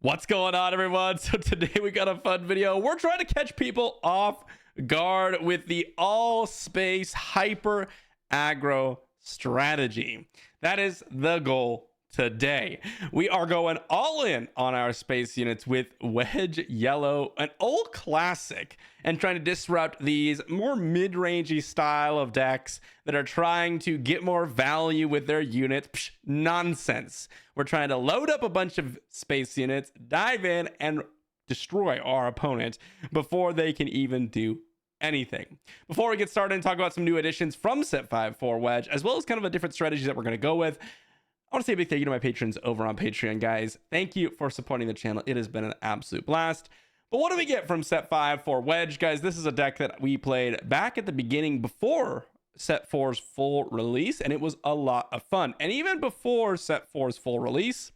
What's going on, everyone? So today we got a fun video. We're trying to catch people off guard with the all space hyper aggro strategy. That is the goal today. We are going all in on our space units with Wedge Yellow, an old classic, and trying to disrupt these more mid-rangey style of decks that are trying to get more value with their units. Psh, nonsense. We're trying to load up a bunch of space units, dive in, and destroy our opponent before they can even do anything. Before we get started and talk about some new additions from Set 5 for Wedge, as well as kind of a different strategy that we're going to go with, I want to say a big thank you to my patrons over on Patreon, guys. Thank you for supporting the channel. It has been an absolute blast. But what do we get from Set 5 for Wedge? Guys, this is a deck that we played back at the beginning before Set 4's full release, and it was a lot of fun. And even before Set 4's full release,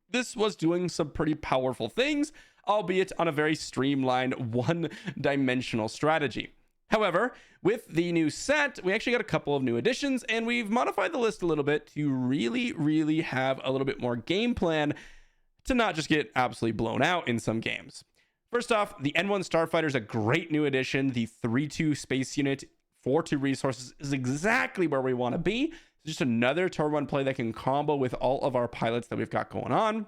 this was doing some pretty powerful things, albeit on a very streamlined, one-dimensional strategy. However, with the new set, we actually got a couple of new additions, and we've modified the list a little bit to really have a little bit more game plan to not just get absolutely blown out in some games. First off, the N1 Starfighter is a great new addition. The 3-2 space unit, 4-2 resources is exactly where we want to be. It's just another turn 1 play that can combo with all of our pilots that we've got going on.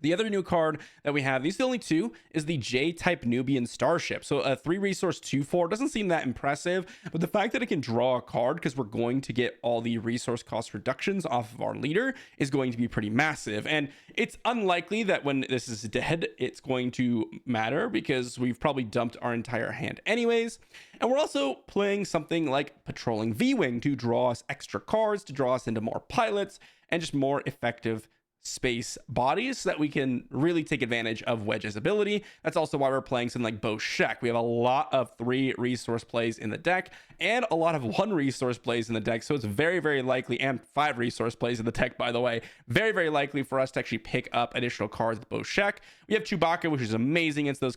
The other new card that we have, these are the only two, is the J-type Nubian Starship. So a 3-resource 2/4 doesn't seem that impressive, but the fact that it can draw a card because we're going to get all the resource cost reductions off of our leader is going to be pretty massive. And it's unlikely that when this is dead, it's going to matter because we've probably dumped our entire hand anyways. And we're also playing something like Patrolling V-Wing to draw us extra cards, to draw us into more pilots, and just more effective space bodies so that we can really take advantage of Wedge's ability. That's also why we're playing something like Boshek. We have a lot of 3 resource plays in the deck and a lot of 1 resource plays in the deck, so it's very likely, and 5 resource plays in the deck, by the way, very likely for us to actually pick up additional cards with Boshek. We have Chewbacca, which is amazing against those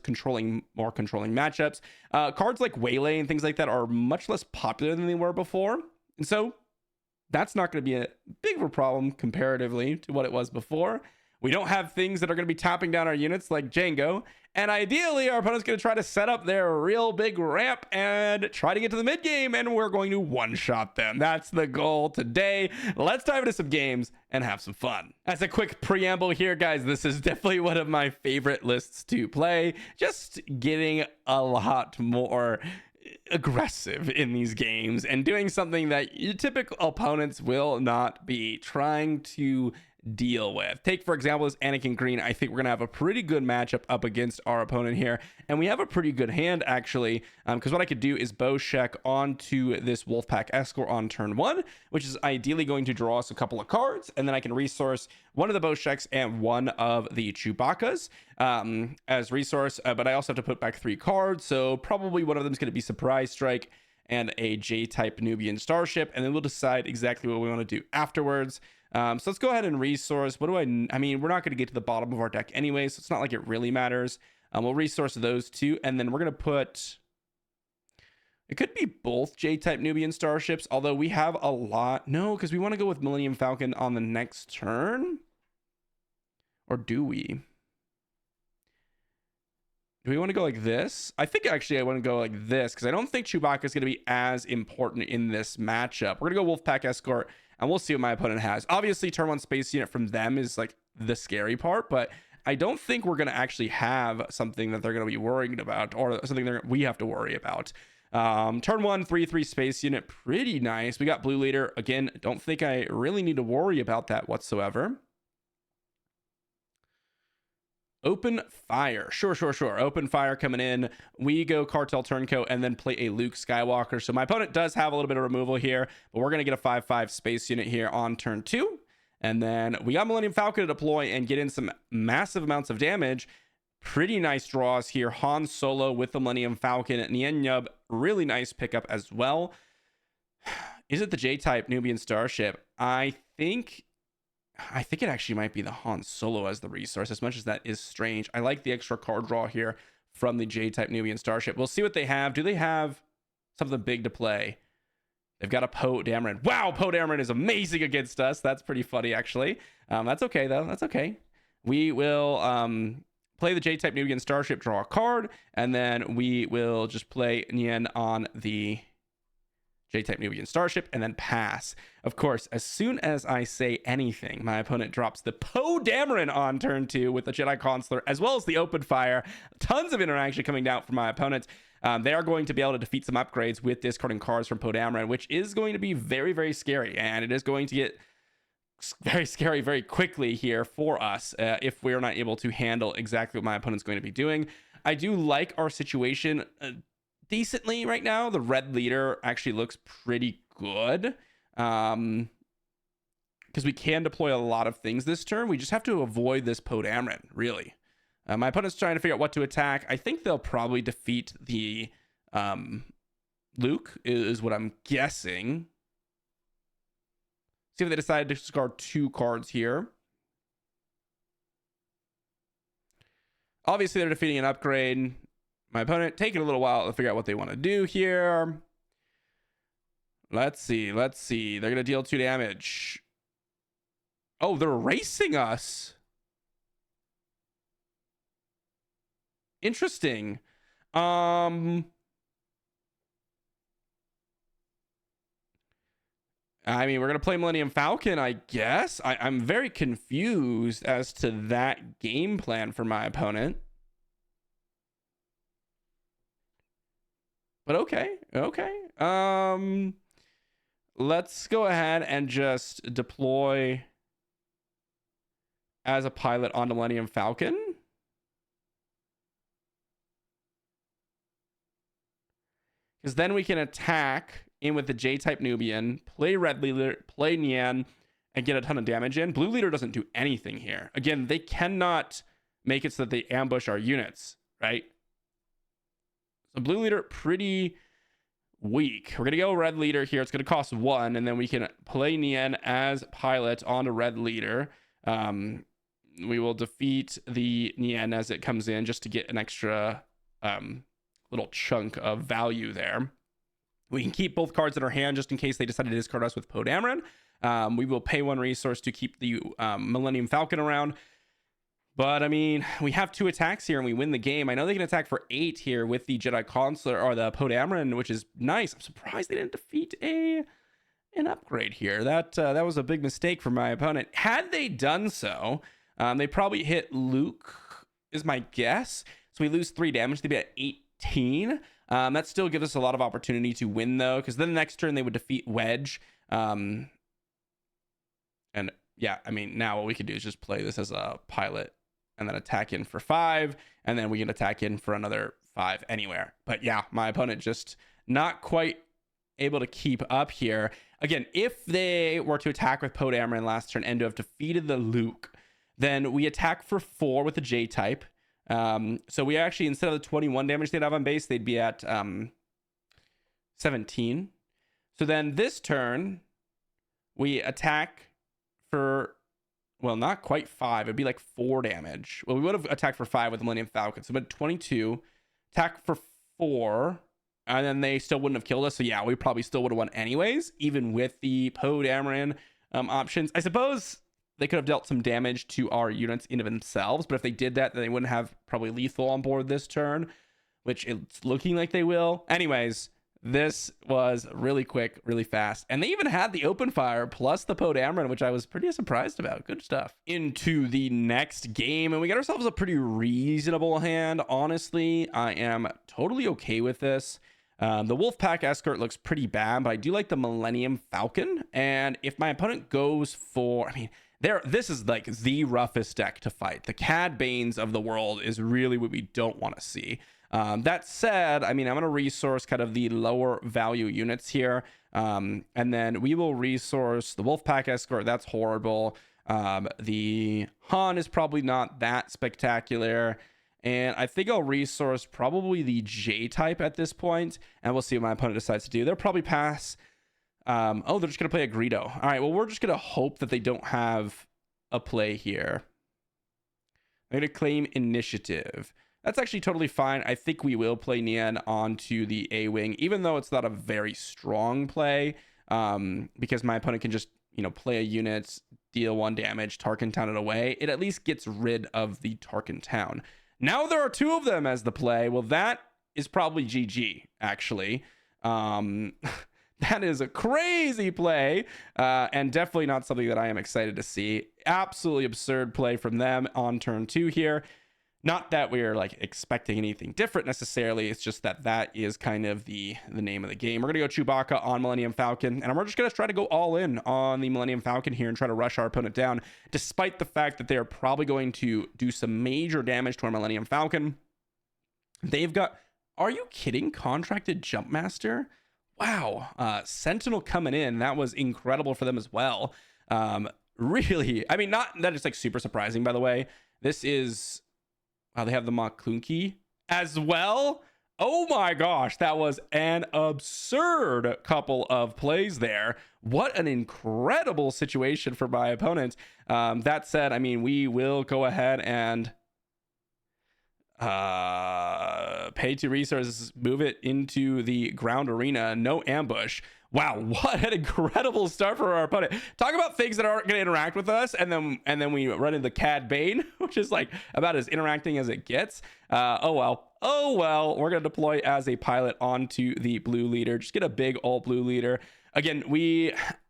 more controlling matchups. Cards like Waylay and things like that are much less popular than they were before, and so that's not going to be a big of a problem comparatively to what it was before. We don't have things that are going to be tapping down our units like Django. And ideally, our opponent's going to try to set up their real big ramp and try to get to the mid game, and we're going to one-shot them. That's the goal today. Let's dive into some games and have some fun. As a quick preamble here, guys, this is definitely one of my favorite lists to play. Just getting a lot more aggressive in these games and doing something that your typical opponents will not be trying to deal with. Take, for example, this Anakin Green. I think we're going to have a pretty good matchup up against our opponent here. And we have a pretty good hand, actually, because what I could do is Boshek onto this Wolfpack Escort on turn 1, which is ideally going to draw us a couple of cards. And then I can resource one of the Bosheks and one of the Chewbaccas as resource. But I also have to put back 3 cards. So probably one of them is going to be Surprise Strike and a J-type Nubian Starship. And then we'll decide exactly what we want to do afterwards. So let's go ahead and resource. What do I mean, we're not going to get to the bottom of our deck anyway, so it's not like it really matters. We'll resource those 2, and then we're going to put, it could be both J-type Nubian Starships, although we have a lot. No, because we want to go with Millennium Falcon on the next turn. Or do we? Do we want to go like this? I think actually I want to go like this because I don't think Chewbacca is going to be as important in this matchup. We're going to go Wolfpack Escort, and we'll see what my opponent has. Obviously, turn 1 space unit from them is like the scary part, but I don't think we're going to actually have something that they're going to be worried about or something we have to worry about. Turn 1, 3/3 space unit, pretty nice. We got Blue Leader. Again, don't think I really need to worry about that whatsoever. Open fire. Sure. Open fire coming in. We go Cartel Turncoat and then play a Luke Skywalker. So my opponent does have a little bit of removal here, but we're going to get a 5/5 space unit here on turn 2. And then we got Millennium Falcon to deploy and get in some massive amounts of damage. Pretty nice draws here. Han Solo with the Millennium Falcon. Nien Nunb, really nice pickup as well. Is it the J-type Nubian Starship? I think it actually might be the Han Solo as the resource, as much as that is strange. I like the extra card draw here from the J-type Nubian Starship. We'll see what they have. Do they have something big to play? They've got a Poe Dameron. Wow, Poe Dameron is amazing against us. That's pretty funny, actually. That's okay, though. That's okay. we will play the J-type Nubian Starship, draw a card, and then we will just play Nian on the J-type Nubian Starship and then pass. Of course, as soon as I say anything, my opponent drops the Poe Dameron on turn 2 with the Jedi Consular, as well as the Open Fire. Tons of interaction coming down from my opponent. They are going to be able to defeat some upgrades with discarding cards from Poe Dameron, which is going to be very, very scary. And it is going to get very scary very quickly here for us if we're not able to handle exactly what my opponent's going to be doing. I do like our situation decently right now. The red leader actually looks pretty good because we can deploy a lot of things this turn. We just have to avoid this Poe Dameron, really. My opponent's trying to figure out what to attack. I think they'll probably defeat the Luke is what I'm guessing. See if they decide to discard 2 cards here. Obviously, they're defeating an upgrade. My opponent taking a little while to figure out what they want to do here. Let's see. They're going to deal 2 damage. Oh, they're erasing us. Interesting. I mean, we're going to play Millennium Falcon, I guess. I'm very confused as to that game plan for my opponent. But okay. Let's go ahead and just deploy as a pilot onto Millennium Falcon. Because then we can attack in with the J-type Nubian, play red leader, play Nian, and get a ton of damage in. Blue leader doesn't do anything here. Again, they cannot make it so that they ambush our units, right? So blue leader, pretty weak. We're going to go red leader here. It's going to cost 1, and then we can play Nian as pilot onto red leader. We will defeat the Nian as it comes in just to get an extra little chunk of value there. We can keep both cards in our hand just in case they decide to discard us with Poe Dameron. We will pay 1 resource to keep the Millennium Falcon around. But I mean, we have 2 attacks here and we win the game. I know they can attack for 8 here with the Jedi Consular or the Poe Dameron, which is nice. I'm surprised they didn't defeat an upgrade here. That was a big mistake for my opponent. Had they done so, they probably hit Luke, is my guess. So we lose 3 damage. They'd be at 18. That still gives us a lot of opportunity to win, though, because then the next turn they would defeat Wedge. And yeah, I mean, now what we could do is just play this as a pilot and then attack in for 5, and then we can attack in for another 5 anywhere. But yeah, my opponent just not quite able to keep up here. Again, if they were to attack with Poe Dameron last turn and to have defeated the Luke, then we attack for 4 with the J-type. So we actually, instead of the 21 damage they'd have on base, they'd be at 17. So then this turn, we attack for, well, not quite 5. It'd be like 4 damage. Well, we would have attacked for 5 with the Millennium Falcon. So about 22, attack for 4, and then they still wouldn't have killed us. So yeah, we probably still would have won anyways, even with the Poe Dameron options. I suppose they could have dealt some damage to our units in themselves, but if they did that, then they wouldn't have probably lethal on board this turn, which it's looking like they will. Anyways, this was really quick, really fast. And they even had the Open Fire plus the Poe Dameron, which I was pretty surprised about. Good stuff. Into the next game, and we got ourselves a pretty reasonable hand. Honestly, I am totally okay with this. The Wolfpack Escort looks pretty bad, but I do like the Millennium Falcon. And if my opponent goes for, I mean, this is like the roughest deck to fight. The Cad Banes of the world is really what we don't want to see. That said, I mean, I'm going to resource kind of the lower value units here. And then we will resource the Wolfpack Escort. That's horrible. The Han is probably not that spectacular. And I think I'll resource probably the J-type at this point. And we'll see what my opponent decides to do. They'll probably pass. Oh, they're just going to play a Greedo. All right, well, we're just going to hope that they don't have a play here. They're going to claim initiative. That's actually totally fine. I think we will play Nian onto the A-Wing, even though it's not a very strong play, because my opponent can just play a unit, deal 1 damage, Tarkin Town it away, it at least gets rid of the Tarkin Town. Now there are 2 of them as the play. Well, that is probably GG, actually. That is a crazy play, and definitely not something that I am excited to see. Absolutely absurd play from them on turn 2 here. Not that we're like expecting anything different necessarily. It's just that is kind of the name of the game. We're going to go Chewbacca on Millennium Falcon, and we're just going to try to go all in on the Millennium Falcon here and try to rush our opponent down, despite the fact that they're probably going to do some major damage to our Millennium Falcon. They've got, are you kidding? Contracted Jumpmaster? Wow. Sentinel coming in. That was incredible for them as well. Really, I mean, not that it's like super surprising, by the way. This is... Wow, they have the Maclunky as well. Oh my gosh, that was an absurd couple of plays there. What an incredible situation for my opponent. That said, I mean, we will go ahead and pay 2 resources, move it into the ground arena. No ambush. Wow, what an incredible start for our opponent. Talk about things that aren't going to interact with us, and then we run into Cad Bane, which is like about as interacting as it gets. Oh well, we're going to deploy as a pilot onto the blue leader. Just get a big old blue leader. Again,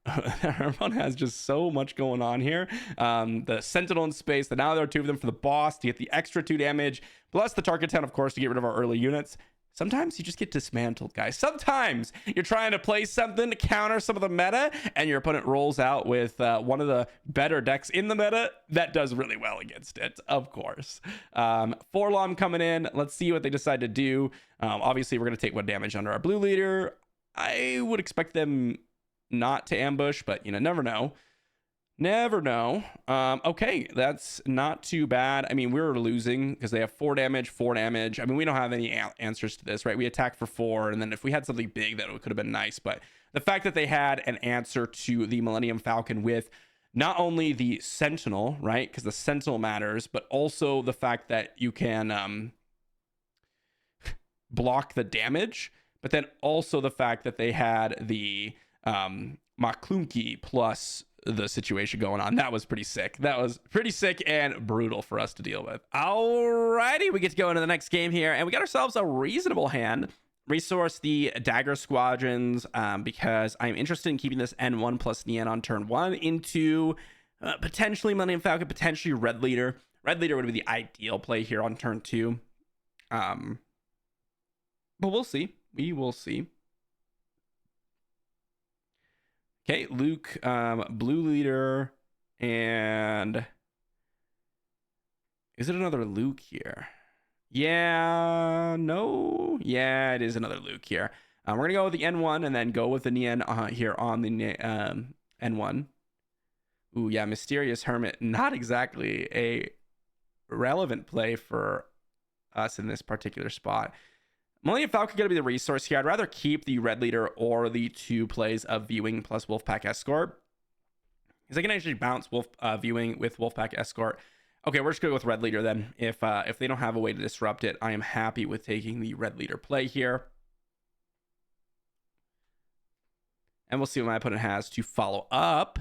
our opponent has just so much going on here. The Sentinel in space, that now there are 2 of them for the boss to get the extra 2 damage, plus the Target Town, of course, to get rid of our early units. Sometimes you just get dismantled, guys. Sometimes you're trying to play something to counter some of the meta, and your opponent rolls out with one of the better decks in the meta that does really well against it, of course. 4-Lom coming in. Let's see what they decide to do. Obviously, we're going to take 1 damage under our blue leader. I would expect them not to ambush, but, never know. Never know. Okay, that's not too bad. I mean, we're losing because they have 4 damage. I mean, we don't have any answers to this, right? We attack for 4, and then if we had something big, that could have been nice. But the fact that they had an answer to the Millennium Falcon with not only the Sentinel, right? Because the Sentinel matters, but also the fact that you can block the damage, but then also the fact that they had the Maclunky plus the situation going on. That was pretty sick. That was pretty sick and brutal for us to deal with. Alrighty, we get to go into the next game here, and we got ourselves a reasonable hand. Resource the Dagger Squadrons because I'm interested in keeping this N1 plus Nien on turn 1 into potentially Millennium Falcon, potentially Red Leader. Red Leader would be the ideal play here on turn 2. But we'll see. We will see. Okay, Luke, blue leader, and is it another Luke here? Yeah, no, yeah, it is another Luke here. We're gonna go with the N1 and then go with the Nien here on the N1. Ooh, yeah, Mysterious Hermit, not exactly a relevant play for us in this particular spot. Millennium Falcon going to be the resource here. I'd rather keep the Red Leader or the 2 plays of Viewing plus Wolfpack Escort, because I can actually bounce Viewing with Wolfpack Escort. Okay, we're just going to go with Red Leader then. If they don't have a way to disrupt it, I am happy with taking the Red Leader play here. And we'll see what my opponent has to follow up.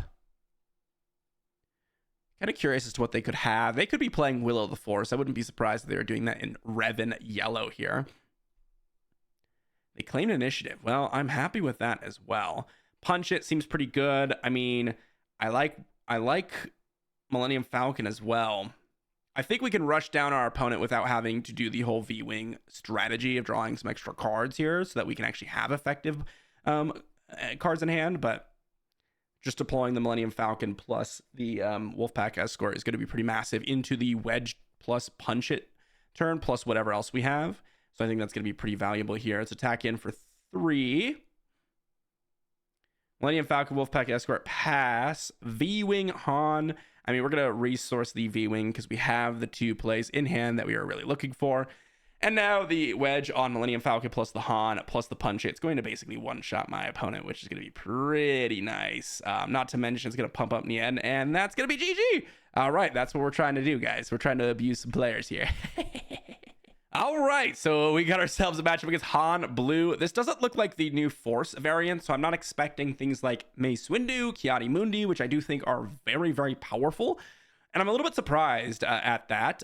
Kind of curious as to what they could have. They could be playing Will of the Force. I wouldn't be surprised if they were doing that in Revan Yellow here. They claimed initiative. Well, I'm happy with that as well. Punch It seems pretty good. I mean, I like Millennium Falcon as well. I think we can rush down our opponent without having to do the whole V-Wing strategy of drawing some extra cards here so that we can actually have effective cards in hand. But just deploying the Millennium Falcon plus the Wolfpack Escort is going to be pretty massive into the Wedge plus Punch It turn plus whatever else we have. So I think that's going to be pretty valuable here. Let's attack in for 3. Millennium Falcon, Wolfpack Escort, pass. V-Wing, Han. I mean, we're going to resource the V-Wing because we have the 2 plays in hand that we are really looking for. And now the Wedge on Millennium Falcon plus the Han plus the Punch It. It's going to basically one-shot my opponent, which is going to be pretty nice. Not to mention it's going to pump up Nien, and that's going to be GG. All right, that's what we're trying to do, guys. We're trying to abuse some players here. All right, so we got ourselves a matchup against Han Blue. This doesn't look like the new Force variant, so I'm not expecting things like Mace Windu, Ki-Adi-Mundi, which I do think are very, very powerful. And I'm a little bit surprised at that.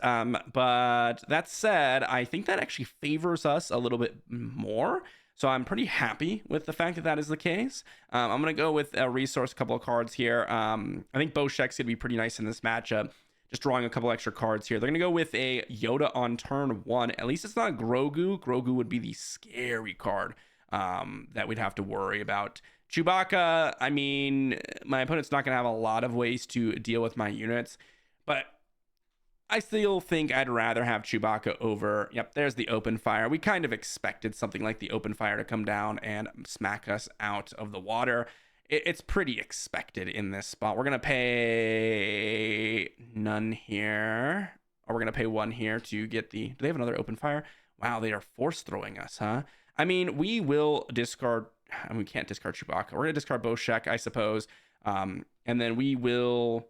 But that said, I think that actually favors us a little bit more. So I'm pretty happy with the fact that that is the case. I'm going to go with a resource, a couple of cards here. I think Boshek's going to be pretty nice in this matchup. Just drawing a couple extra cards here. They're going to go with a Yoda on turn 1. At least it's not a Grogu. Grogu would be the scary card that we'd have to worry about. Chewbacca, I mean, my opponent's not going to have a lot of ways to deal with my units. But I still think I'd rather have Chewbacca over. Yep, there's the open fire. We kind of expected something like the open fire to come down and smack us out of the water. It's pretty expected in this spot. We're going to pay none here. Or we're going to pay 1 here to get the... Do they have another open fire? Wow, they are force throwing us, huh? I mean, we will discard... I mean, we can't discard Chewbacca. We're going to discard Boshek, I suppose. And then we will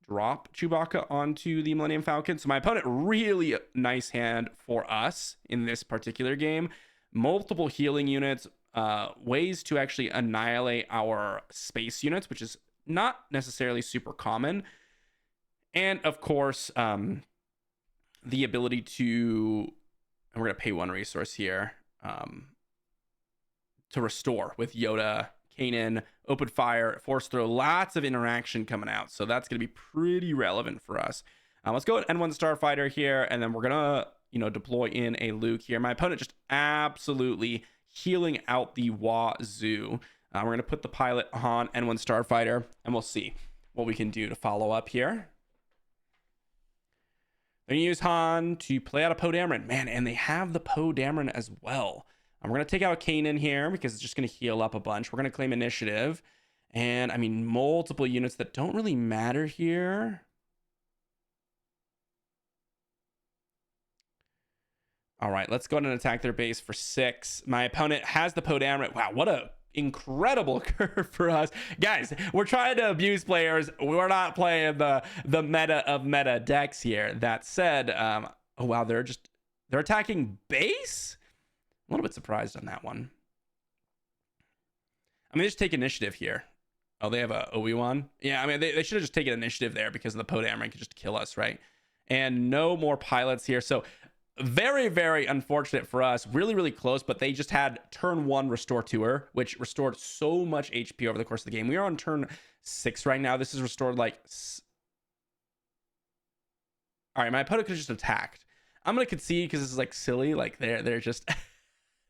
drop Chewbacca onto the Millennium Falcon. So my opponent, really nice hand for us in this particular game. Multiple healing units, ways to actually annihilate our space units, which is not necessarily super common. And of course, the ability to, and we're going to pay 1 resource here, to restore with Yoda, Kanan, open fire, force throw, lots of interaction coming out. So that's going to be pretty relevant for us. Let's go with N1 Starfighter here, and then we're going to, deploy in a Luke here. My opponent just absolutely healing out the wazoo. We're going to put the pilot on N1 Starfighter, and we'll see what we can do to follow up here. They're going to use Han to play out a Poe Dameron. Man, and they have the Poe Dameron as well. We're going to take out Kanan here because it's just going to heal up a bunch. We're going to claim initiative. And, I mean, multiple units that don't really matter here. All right, let's go ahead and attack their base for 6. My opponent has the Poe Dameron. Wow, what a incredible curve for us. Guys, we're trying to abuse players. We're not playing the meta of meta decks here. That said, oh, wow, they're attacking base? A little bit surprised on that one. I mean, they just take initiative here. Oh, they have a Obi-Wan? Yeah, I mean, they should have just taken initiative there because of the Poe Dameron could just kill us, right? And no more pilots here. So very, very unfortunate for us. Really, really close, but they just had turn 1 Restore Tour, which restored so much HP over the course of the game. We are on turn 6 right now. This is restored like... All right, my opponent could have just attacked. I'm going to concede because this is like silly. Like they're just...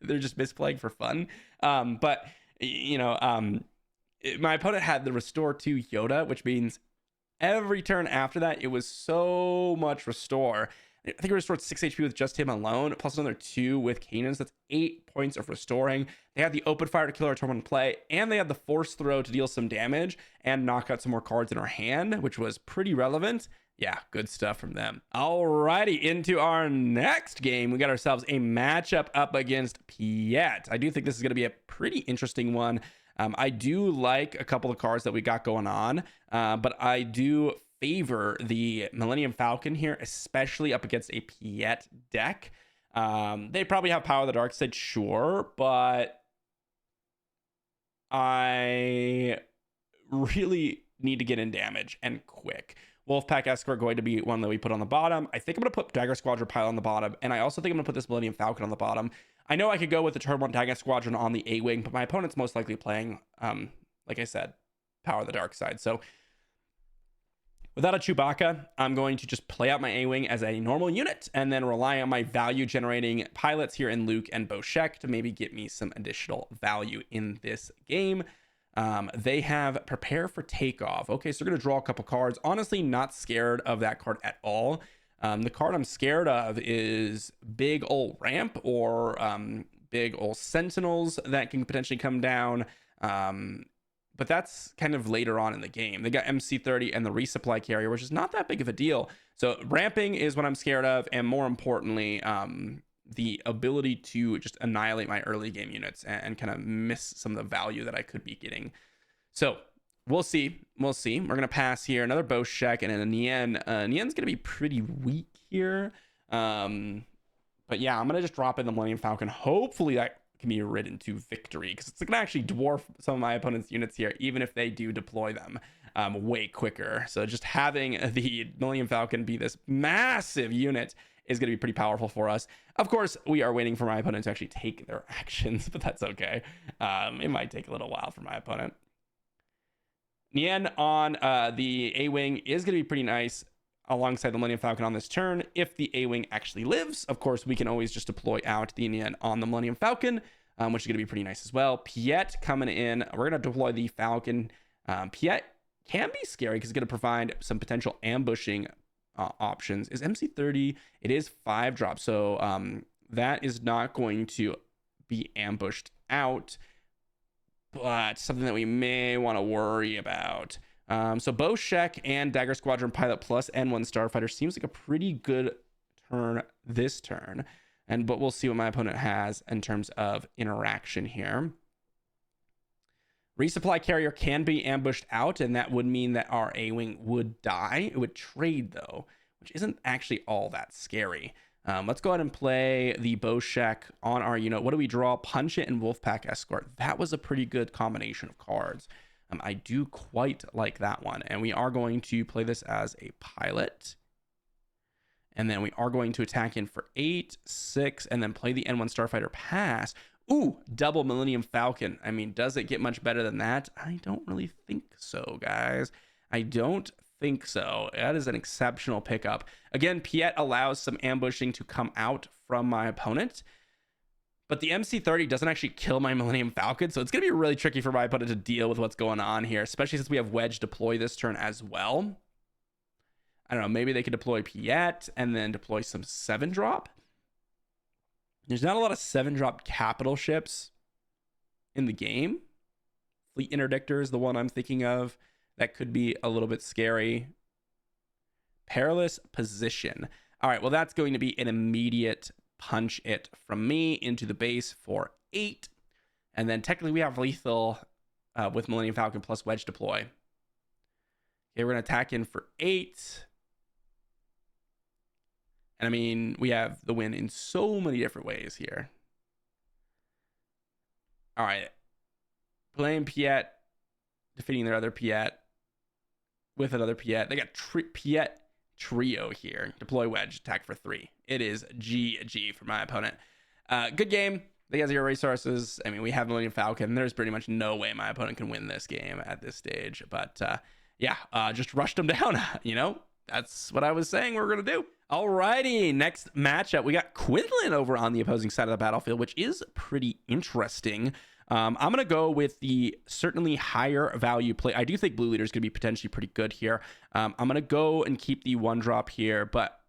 they're just misplaying for fun. But my opponent had the Restore to Yoda, which means every turn after that, it was so much restore. I think it restored 6 HP with just him alone, plus another 2 with Kanan. So that's 8 points of restoring. They had the open fire to kill our turn 1 play, and they had the force throw to deal some damage and knock out some more cards in our hand, which was pretty relevant. Yeah, good stuff from them. Alrighty, into our next game. We got ourselves a matchup up against Piet. I do think this is going to be a pretty interesting one. I do like a couple of cards that we got going on, but I do favor the Millennium Falcon here, especially up against a Piet deck. They probably have Power of the Dark Side, sure, but I really need to get in damage and quick. Wolfpack Escort going to be one that we put on the bottom. I think I'm going to put Dagger Squadron Pilot on the bottom, and I also think I'm going to put this Millennium Falcon on the bottom. I know I could go with the turn 1 Dagger Squadron on the A-Wing, but my opponent's most likely playing, like I said, Power of the Dark Side. So without a Chewbacca, I'm going to just play out my A-Wing as a normal unit and then rely on my value-generating pilots here in Luke and Boshek to maybe get me some additional value in this game. They have Prepare for Takeoff. Okay, so we're going to draw a couple cards. Honestly, not scared of that card at all. The card I'm scared of is Big Ol' Ramp or Big Ol' Sentinels that can potentially come down. But that's kind of later on in the game. They got MC-30 and the resupply carrier, which is not that big of a deal. So ramping is what I'm scared of. And more importantly, the ability to just annihilate my early game units and kind of miss some of the value that I could be getting. So we'll see. We'll see. We're going to pass here. Another Boshek and a Nien. Nien's going to be pretty weak here. But yeah, I'm going to just drop in the Millennium Falcon. Hopefully that can be ridden to victory, because it's going to actually dwarf some of my opponent's units here, even if they do deploy them way quicker. So just having the Millennium Falcon be this massive unit is going to be pretty powerful for us. Of course, we are waiting for my opponent to actually take their actions, but that's okay. It might take a little while for my opponent. Nian on the A-Wing is going to be pretty nice alongside the Millennium Falcon on this turn. If the A-Wing actually lives, of course, we can always just deploy out the Nian on the Millennium Falcon, which is going to be pretty nice as well. Piet coming in. We're going to deploy the Falcon. Piet can be scary because it's going to provide some potential ambushing options. Is MC30? It is 5 drops, so that is not going to be ambushed out, but something that we may want to worry about. So Boshek and Dagger Squadron Pilot plus N1 Starfighter seems like a pretty good turn this turn. But we'll see what my opponent has in terms of interaction here. Resupply carrier can be ambushed out, and that would mean that our A-Wing would die. It would trade, though, which isn't actually all that scary. Let's go ahead and play the Boshek on our unit. What do we draw? Punch It and Wolfpack Escort. That was a pretty good combination of cards. I do quite like that one. And we are going to play this as a pilot. And then we are going to attack in for 8, 6, and then play the N1 Starfighter pass. Ooh, double Millennium Falcon. I mean, does it get much better than that? I don't really think so, guys. I don't think so. That is an exceptional pickup. Again, Piet allows some ambushing to come out from my opponent, but the MC30 doesn't actually kill my Millennium Falcon, so it's going to be really tricky for my opponent to deal with what's going on here, especially since we have Wedge deploy this turn as well. I don't know, maybe they could deploy Piet and then deploy some 7-drop. There's not a lot of 7-drop capital ships in the game. Fleet Interdictor is the one I'm thinking of. That could be a little bit scary. Perilous Position. All right, well, that's going to be an immediate punch it from me into the base for 8. And then technically we have lethal with Millennium Falcon plus Wedge deploy. Okay, we're going to attack in for 8. And I mean, we have the win in so many different ways here. All right. Playing Piet, defeating their other Piet with another Piet. They got Piet trio here. Deploy Wedge, attack for 3. It is GG for my opponent. Good game. They got 0 resources. I mean, we have Millennium Falcon. There's pretty much no way my opponent can win this game at this stage. But yeah, just rushed them down. You know, that's what I was saying we were going to do. Alrighty, next matchup, we got Quinlan over on the opposing side of the battlefield, which is pretty interesting. I'm going to go with the certainly higher value play. I do think Blue Leader is going to be potentially pretty good here. I'm going to go and keep the 1-drop here, but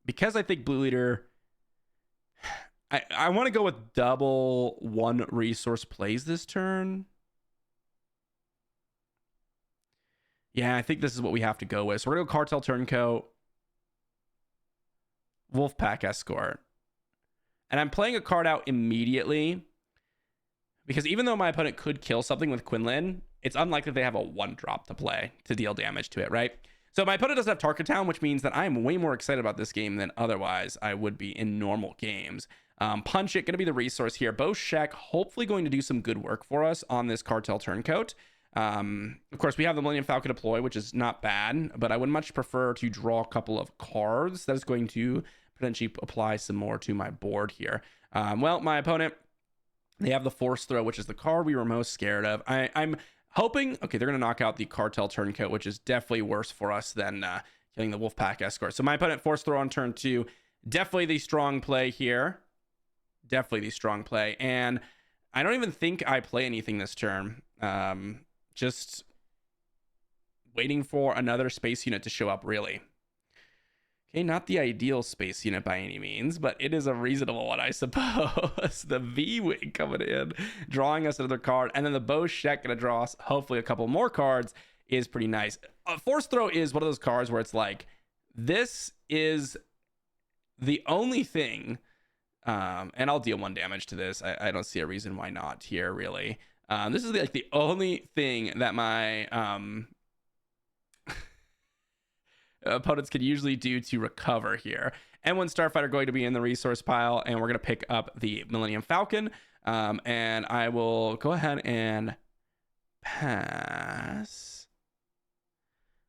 because I think Blue Leader, I want to go with double 1 resource plays this turn. Yeah, I think this is what we have to go with. So we're going to go Cartel Turncoat, Wolfpack Escort. And I'm playing a card out immediately because even though my opponent could kill something with Quinlan, it's unlikely they have a 1-drop to play to deal damage to it, right? So my opponent doesn't have Tarka Town, which means that I'm way more excited about this game than otherwise I would be in normal games. Punch It, going to be the resource here. Boshek, hopefully going to do some good work for us on this Cartel Turncoat. Of course, we have the Millennium Falcon deploy, which is not bad, but I would much prefer to draw a couple of cards that is going to potentially apply some more to my board here. Well, my opponent, they have the Force Throw, which is the card we were most scared of. I'm hoping, okay, they're going to knock out the Cartel Turncoat, which is definitely worse for us than killing the Wolfpack Escort. So my opponent Force Throw on turn 2, definitely the strong play here. Definitely the strong play. And I don't even think I play anything this turn. Just waiting for another space unit to show up, really. Okay, not the ideal space unit by any means, but it is a reasonable one, I suppose. The V-Wing coming in, drawing us another card, and then the Boshek gonna draw us hopefully a couple more cards is pretty nice. Force Throw is one of those cards where it's like, this is the only thing, and I'll deal 1 damage to this. I don't see a reason why not here, really. This is like the only thing that my opponents can usually do to recover here. N1 Starfighter going to be in the resource pile, and we're going to pick up the Millennium Falcon. And I will go ahead and pass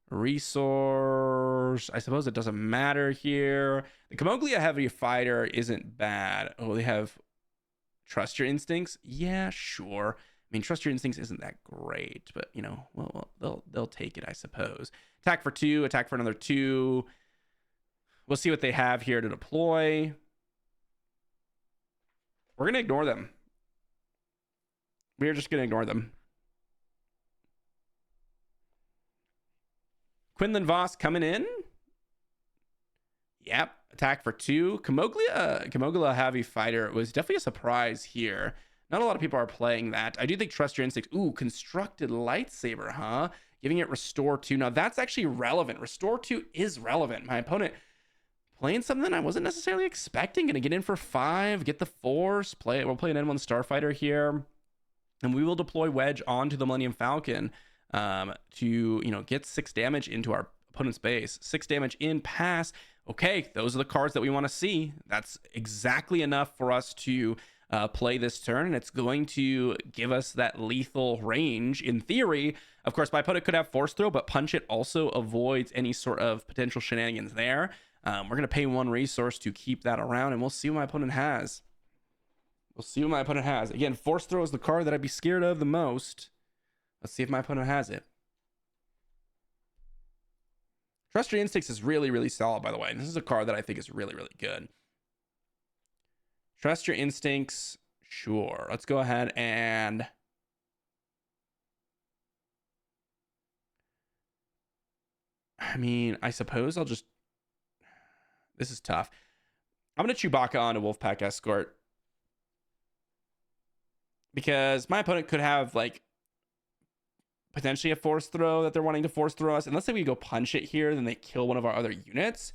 resource. I suppose it doesn't matter here. The Kamoglia Heavy Fighter isn't bad. Oh, they have Trust Your Instincts. Yeah, sure. I mean, Trust Your Instincts isn't that great, but you know, well, they'll take it, I suppose. Attack for 2, attack for another 2. We'll see what they have here to deploy. We're gonna ignore them. We're just gonna ignore them. Quinlan Voss coming in. Yep. Attack for 2. Kamoglia Heavy Fighter was definitely a surprise here. Not a lot of people are playing that. I do think Trust Your Instincts. Ooh, Constructed Lightsaber, huh? Giving it Restore 2. Now, that's actually relevant. Restore 2 is relevant. My opponent playing something I wasn't necessarily expecting. Going to get in for 5, get the Force. We'll play an N1 Starfighter here. And we will deploy Wedge onto the Millennium Falcon to, get 6 damage into our opponent's base. 6 damage in, pass. Okay, those are the cards that we want to see. That's exactly enough for us to play this turn, and it's going to give us that lethal range in theory. Of course, my opponent could have Force Throw, but Punch It also avoids any sort of potential shenanigans there. We're going to pay 1 resource to keep that around, and we'll see what my opponent has. Again, Force Throw is the card that I'd be scared of the most. Let's see if my opponent has it. Trust Your Instincts is really, really solid, by the way. And this is a card that I think is really, really good. Trust Your Instincts. Sure. Let's go ahead and... I mean, I suppose I'll just... This is tough. I'm going to Chewbacca on a Wolfpack Escort. Because my opponent could have, potentially a Force Throw that they're wanting to Force Throw us. And let's say we go Punch It here, then they kill one of our other units.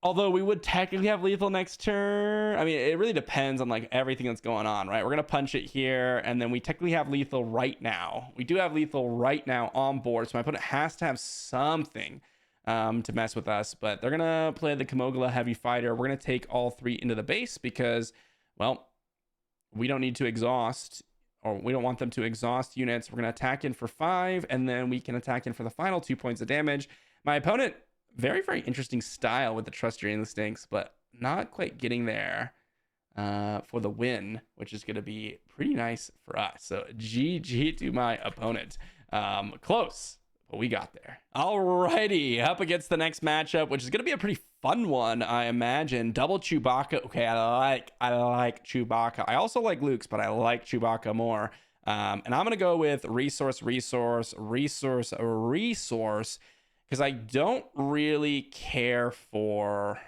Although we would technically have lethal next turn. I mean, it really depends on everything that's going on, right? We're going to Punch It here, and then we technically have lethal right now. We do have lethal right now on board, so my opponent has to have something to mess with us. But they're going to play the Kamoglia Heavy Fighter. We're going to take all 3 into the base because, well, we don't need to exhaust, or we don't want them to exhaust units. We're going to attack in for 5, and then we can attack in for the final 2 points of damage. My opponent, very, very interesting style with the Trust Your Instincts, but not quite getting there for the win, which is going to be pretty nice for us. So GG to my opponent. Close, but we got there. Alrighty, up against the next matchup, which is going to be a pretty fun one, I imagine. Double Chewbacca. Okay, I like Chewbacca. I also like Luke's, but I like Chewbacca more. And I'm going to go with resource, because I don't really care for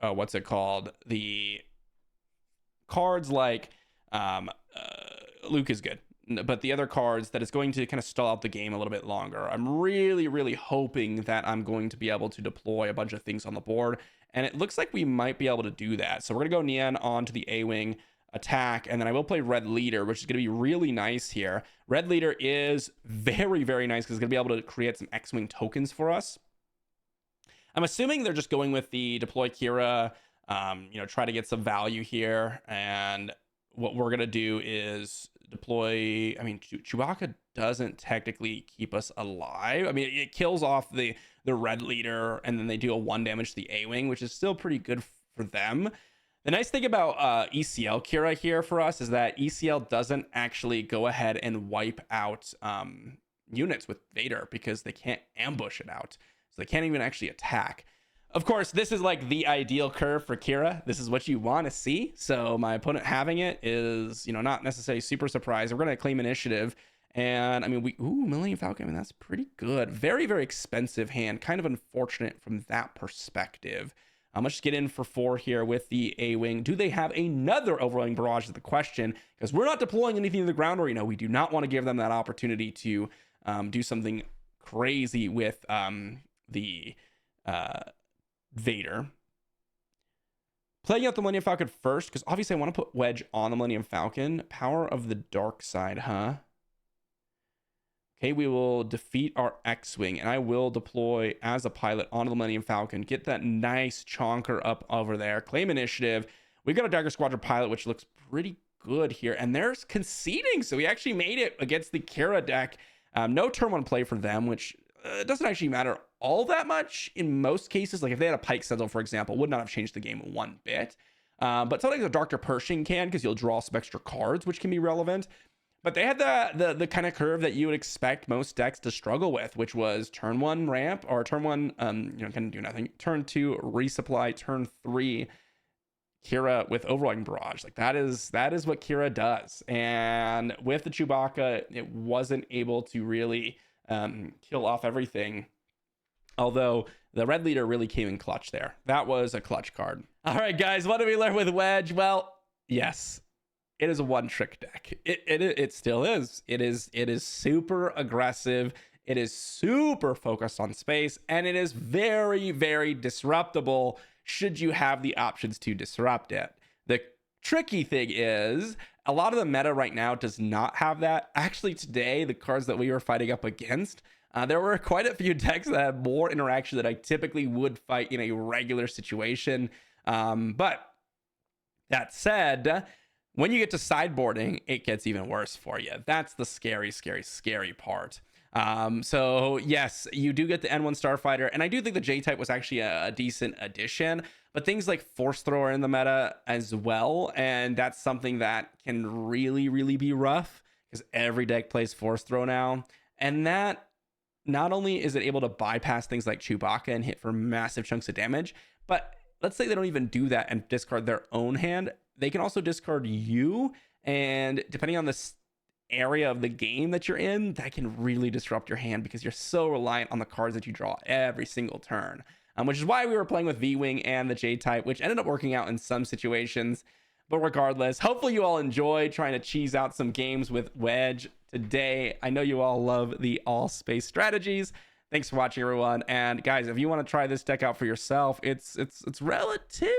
what's it called? The cards like Luke is good, but the other cards that is going to kind of stall out the game a little bit longer. I'm really, really hoping that I'm going to be able to deploy a bunch of things on the board, and it looks like we might be able to do that. So we're gonna go Nian onto the A-Wing attack, and then I will play Red Leader, which is going to be really nice here. Red Leader is very, very nice because it's going to be able to create some X-Wing tokens for us. I'm assuming they're just going with the deploy Kira, try to get some value here. And what we're going to do is deploy... I mean, Chewbacca doesn't technically keep us alive. I mean, it kills off the Red Leader, and then they do a 1 damage to the A-Wing, which is still pretty good for them. The nice thing about ECL Kira here for us is that ECL doesn't actually go ahead and wipe out units with Vader because they can't ambush it out. So they can't even actually attack. Of course, this is the ideal curve for Kira. This is what you want to see. So my opponent having it is, not necessarily super surprised. We're going to claim initiative. And I mean, Millennium Falcon, I mean, that's pretty good. Very, very expensive hand. Kind of unfortunate from that perspective. Let's just get in for 4 here with the A-Wing. Do they have another Overwhelming Barrage is the question, because we're not deploying anything to the ground, or, we do not want to give them that opportunity to do something crazy with the Vader. Playing out the Millennium Falcon first, because obviously I want to put Wedge on the Millennium Falcon. Power of the Dark Side, huh? Okay, we will defeat our X-Wing, and I will deploy as a pilot onto the Millennium Falcon. Get that nice chonker up over there. Claim initiative. We got a Dagger Squadron pilot, which looks pretty good here. And there's conceding, so we actually made it against the Kira deck. No turn 1 play for them, which doesn't actually matter all that much in most cases. Like if they had a Pike Sentinel, for example, would not have changed the game one bit. But something like Dr. Pershing can, because you'll draw some extra cards, which can be relevant. But they had the kind of curve that you would expect most decks to struggle with, which was turn 1 ramp, or turn 1, can do nothing. Turn 2 resupply, turn 3 Kira with Overwhelming Barrage. Like that is what Kira does. And with the Chewbacca, it wasn't able to really kill off everything. Although the red leader really came in clutch there. That was a clutch card. All right, guys, what did we learn with Wedge? Well, yes. It is a one-trick deck. It still is. It is super aggressive. It is super focused on space, and it is very, very disruptible should you have the options to disrupt it. The tricky thing is a lot of the meta right now does not have that. Actually, today, the cards that we were fighting up against, there were quite a few decks that had more interaction that I typically would fight in a regular situation. But that said, when you get to sideboarding, it gets even worse for you. That's the scary, scary, scary part. So yes, you do get the N1 Starfighter, and I do think the J-Type was actually a decent addition, but things like Force Thrower in the meta as well, and that's something that can really, really be rough, because every deck plays Force Throw now, and that not only is it able to bypass things like Chewbacca and hit for massive chunks of damage, but let's say they don't even do that and discard their own hand, they can also discard you, and depending on the area of the game that you're in, that can really disrupt your hand because you're so reliant on the cards that you draw every single turn. Which is why we were playing with V-Wing and the J-Type, which ended up working out in some situations. But regardless, hopefully you all enjoyed trying to cheese out some games with Wedge today. I know you all love the all-space strategies. Thanks for watching, everyone. And guys, if you want to try this deck out for yourself, it's relatively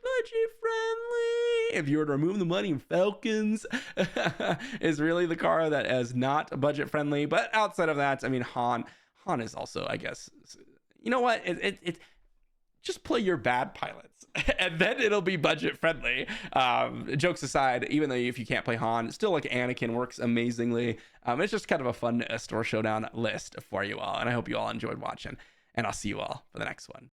budget friendly. If you were to remove the Millennium Falcons, is really the car that is not budget friendly. But outside of that, I mean, Han is also, I guess, you know what? It just play your bad pilots, and then it'll be budget friendly. Jokes aside, even though if you can't play Han, still like Anakin works amazingly. It's just kind of a fun store showdown list for you all, and I hope you all enjoyed watching. And I'll see you all for the next one.